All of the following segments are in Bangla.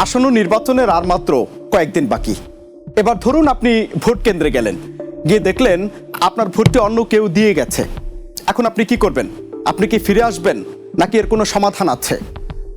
আসন্ন নির্বাচনের আর মাত্র কয়েকদিন বাকি। এবার ধরুন আপনি ভোট কেন্দ্রে গেলেন, গিয়ে দেখলেন আপনার ভোটটি অন্য কেউ দিয়ে গেছে। এখন আপনি কি করবেন? আপনি কি ফিরে আসবেন, নাকি এর কোনো সমাধান আছে?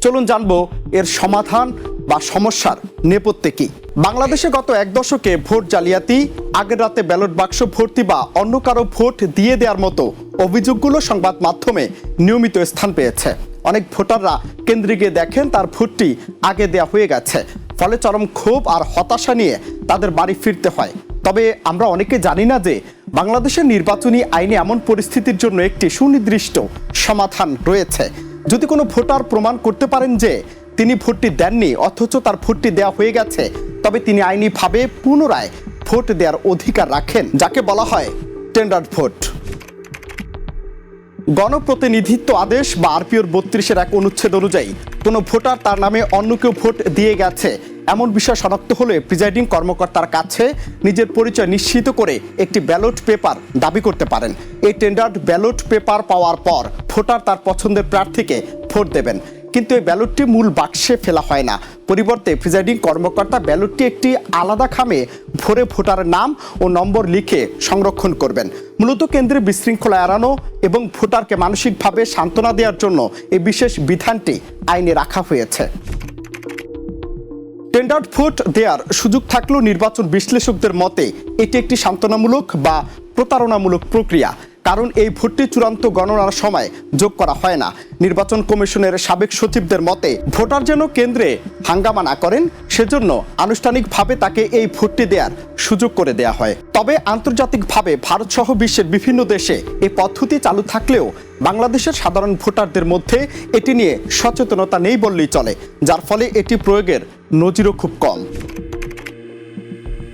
চলুন জানবো এর সমাধান বা সমস্যার নেপথ্যে কি। বাংলাদেশে গত এক দশকে ভোট জালিয়াতি, আগের রাতে ব্যালট বাক্স ভর্তি বা অন্য কারো ভোট দিয়ে দেওয়ার মতো অভিযোগগুলো সংবাদ মাধ্যমে নিয়মিত স্থান পেয়েছে। অনেক ভোটাররা কেন্দ্রে গিয়ে দেখেন তার ভোটটি আগে দেয়া হয়ে গেছে, ফলে চরম ক্ষোভ আর হতাশা নিয়ে তাদের বাড়ি ফিরতে হয়। তবে আমরা অনেকে জানি না যে বাংলাদেশের নির্বাচনী আইনে এমন পরিস্থিতির জন্য একটি সুনির্দিষ্ট সমাধান রয়েছে। যদি কোনো ভোটার প্রমাণ করতে পারেন যে তিনি ভোটটি দেননি অথচ তার ভোটটি দেওয়া হয়ে গেছে, তবে তিনি আইনিভাবে পুনরায় ভোট দেওয়ার অধিকার রাখেন, যাকে বলা হয় টেন্ডার্ড ভোট। গণপ্রতিনিধিত্ব আদেশ বা আরপিওর 32-এর এক অনুচ্ছেদ অনুযায়ী কোনো ভোটার তার নামে অন্য কেউ ভোট দিয়ে গেছে এমন বিষয় শনাক্ত হলে প্রিজাইডিং কর্মকর্তার কাছে নিজের পরিচয় নিশ্চিত করে একটি ব্যালট পেপার দাবি করতে পারেন। এই টেন্ডার্ড ব্যালট পেপার পাওয়ার পর ভোটার তার পছন্দের প্রার্থীকে ভোট দেবেন, কিন্তু এই ব্যালটটি মূল বাক্সে ফেলা হয় না। পরিবর্তে প্রিজাইডিং কর্মকর্তা ব্যালটটি একটি আলাদা খামে ভরে ভোটারের নাম ও নম্বর লিখে সংরক্ষণ করবেন। মূলত কেন্দ্রে বিশৃঙ্খলা এড়ানো এবং ভোটারকে মানসিকভাবে সান্ত্বনা দেওয়ার জন্য এই বিশেষ বিধানটি আইনে রাখা হয়েছে। টেন্ডার্ড ভোট দেওয়ার সুযোগ থাকলেও নির্বাচন বিশ্লেষকদের মতে এটি একটি সান্ত্বনামূলক বা প্রতারণামূলক প্রক্রিয়া, কারণ এই ভোটটি চূড়ান্ত গণনার সময় যোগ করা হয় না। নির্বাচন কমিশনের সাবেক সচিবদের মতে ভোটার যেন কেন্দ্রে হাঙ্গামা না করেন, সেজন্য আনুষ্ঠানিকভাবে তাকে এই ভোটটি দেওয়ার সুযোগ করে দেয়া হয়। তবে আন্তর্জাতিকভাবে ভারত সহ বিশ্বের বিভিন্ন দেশে এই পদ্ধতি চালু থাকলেও বাংলাদেশের সাধারণ ভোটারদের মধ্যে এটি নিয়ে সচেতনতা নেই বললেই চলে, যার ফলে এটি প্রয়োগের নজিরও খুব কম।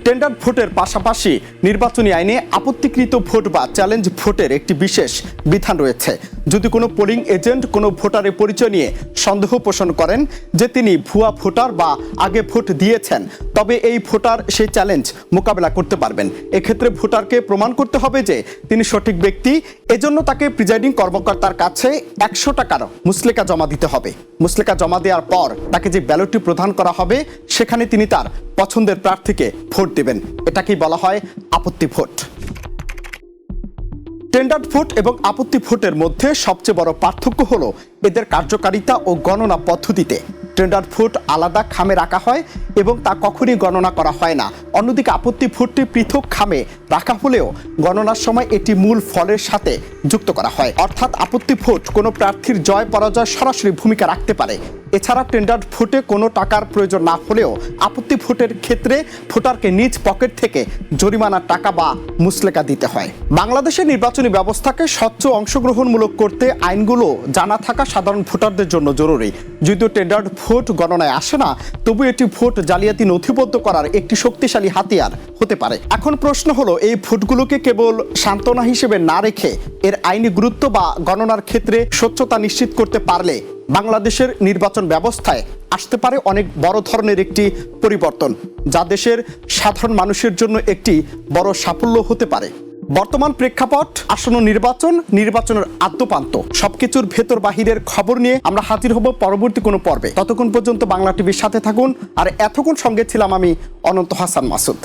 টেন্ডার্ড ভোটের পাশাপাশি নির্বাচনী আইনে আপত্তিকৃত ভোট বা চ্যালেঞ্জ ভোটের একটি বিশেষ বিধান রয়েছে। যদি কোনো পোলিং এজেন্ট কোনো ভোটারের পরিচয় নিয়ে সন্দেহ পোষণ করেন যে তিনি ভুয়া ভোটার বা আগে ভোট দিয়েছেন, তবে এই ভোটার সেই চ্যালেঞ্জ মোকাবেলা করতে পারবেন। এক্ষেত্রে ভোটারকে প্রমাণ করতে হবে যে তিনি সঠিক ব্যক্তি, এজন্য তাকে প্রিজাইডিং কর্মকর্তার কাছে 100 টাকার মুচলেকা জমা দিতে হবে। মুচলেকা জমা দেওয়ার পর তাকে যে ব্যালটটি প্রদান করা হবে সেখানে তিনি তার পছন্দের প্রার্থীকে ভোট দেবেন। এটাকেই বলা হয় আপত্তি ভোট। টেন্ডার্ড ভোট এবং আপত্তি ভোটের মধ্যে সবচেয়ে বড় পার্থক্য হলো এদের কার্যকারিতা ও গণনা পদ্ধতিতে। টেন্ডার্ড ভোট আলাদা খামে রাখা হয় এবং তা কখনই গণনা করা হয় না। অন্যদিকে আপত্তি ভোটটি পৃথক খামে রাখা হলেও গণনার সময় এটি মূল ফলের সাথে যুক্ত করা হয়। অর্থাৎ আপত্তি ভোট কোনো প্রার্থীর জয় পরাজয় সরাসরি ভূমিকা রাখতে পারে। এছাড়া টেন্ডার্ড ভোটে কোনো টাকার প্রয়োজন না হলেও আপত্তি ভোটের ক্ষেত্রে ভোটারকে নিজ পকেট থেকে জরিমানার টাকা বা মুচলেকা দিতে হয়। বাংলাদেশের নির্বাচনী ব্যবস্থাকে স্বচ্ছ অংশগ্রহণমূলক করতে আইনগুলো জানা থাকা সাধারণ ভোটারদের জন্য জরুরি। যদিও টেন্ডার্ড ভোট গণনায় আসে না, তবু এটি ভোট জালিয়াতি নথিবদ্ধ করার একটি শক্তিশালী হাতিয়ার হতে পারে। এখন প্রশ্ন হলো, এই ভোটগুলোকে কেবল সান্ত্বনা হিসেবে না রেখে এর আইনি গুরুত্ব বা গণনার ক্ষেত্রে স্বচ্ছতা নিশ্চিত করতে পারলে বাংলাদেশের নির্বাচন ব্যবস্থায় আসতে পারে অনেক বড় ধরনের একটি পরিবর্তন, যা দেশের সাধারণ মানুষের জন্য একটি বড় সাফল্য হতে পারে। বর্তমান প্রেক্ষাপট, আসন্ন নির্বাচনের আদ্যপান্ত সবকিছুর ভেতর বাহিরের খবর নিয়ে আমরা হাজির হব পরবর্তী কোনো পর্বে। ততক্ষণ পর্যন্ত বাংলা টিভির সাথে থাকুন। আর এতক্ষণ সঙ্গে ছিলাম আমি অনন্ত হাসান মাসুদ।